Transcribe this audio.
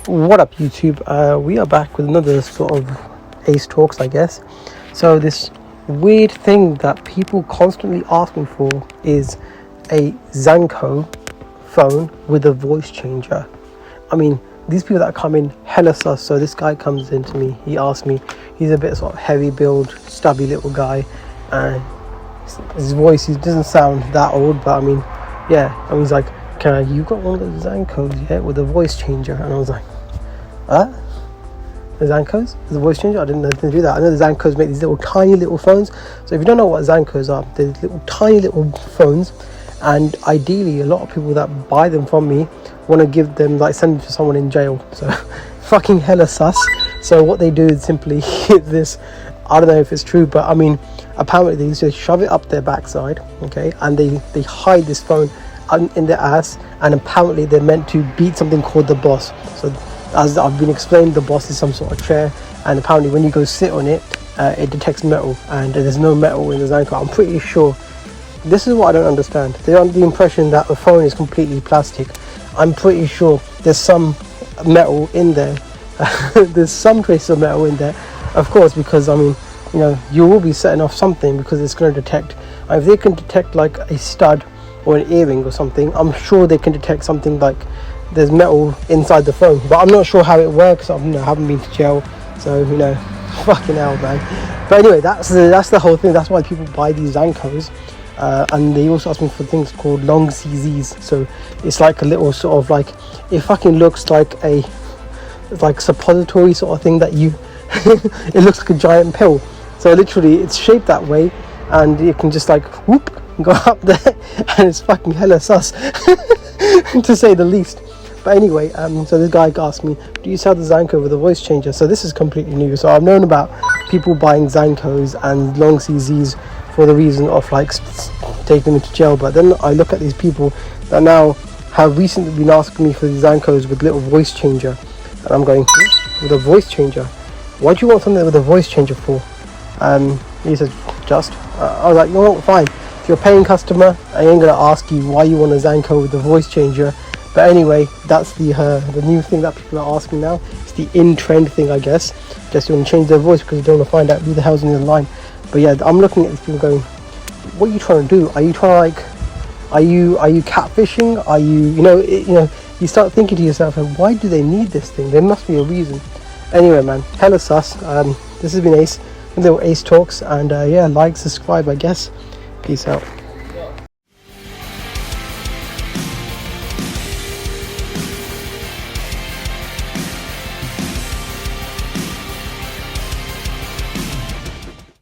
What up, YouTube? We are back with another sort of Ace Talks, I guess. So this weird thing that people constantly ask me for is a Zanco phone with a voice changer. I mean, these people that come in hella sus. So this guy comes into me, he asks me, he's a bit sort of heavy build, stubby little guy, and his voice, he doesn't sound that old, but I mean, yeah. And he's like, you got one of those Zancos, yeah, with a voice changer? And I was like, the Zancos? The voice changer? I didn't know they do that. I know the Zancos make these little tiny little phones. So if you don't know what Zancos are, they're little tiny little phones, and ideally a lot of people that buy them from me want to give them, like, send them to someone in jail. So fucking hella sus. So what they do is simply hit this, I don't know if it's true, but I mean, apparently they used to shove it up their backside, okay, and they hide this phone in their ass, and apparently they're meant to beat something called the boss. So as I've been explained, the boss is some sort of chair, and apparently when you go sit on it, it detects metal, and there's no metal in the Zanco. I'm pretty sure. This is what I don't understand. They're under the impression that the phone is completely plastic. I'm pretty sure there's some metal in there. There's some trace of metal in there, of course, because I mean, you know, you will be setting off something, because it's going to detect. If they can detect like a stud or an earring or something, I'm sure they can detect something like there's metal inside the phone. But I'm not sure how it works. I haven't been to jail, so you know, fucking hell, man. But anyway, that's the whole thing. That's why people buy these Zancos, and they also ask me for things called long CZs. So it's like a little sort of like, it fucking looks like a suppository sort of thing that you it looks like a giant pill. So literally it's shaped that way, and you can just like whoop, go up there, and it's fucking hella sus to say the least. But anyway, so this guy asked me, do you sell the Zanco with a voice changer? So this is completely new. So I've known about people buying Zancos and long CZs for the reason of like taking them into jail, but then I look at these people that now have recently been asking me for these Zancos with little voice changer, and I'm going, with a voice changer? Why do you want something with a voice changer for? He said, I was like, you know what, fine. If you're a paying customer, I ain't gonna ask you why you want a Zanco with a voice changer. But anyway, that's the new thing that people are asking now. It's the in-trend thing, I guess. Just you want to change their voice because you don't want to find out who the hell's in the line. But yeah, I'm looking at these people going, what are you trying to do? Are you trying to, like, are you catfishing? Are you, you start thinking to yourself, like, why do they need this thing? There must be a reason. Anyway, man, hella sus. This has been Ace, little Ace Talks, and yeah, like, subscribe, I guess. Peace out.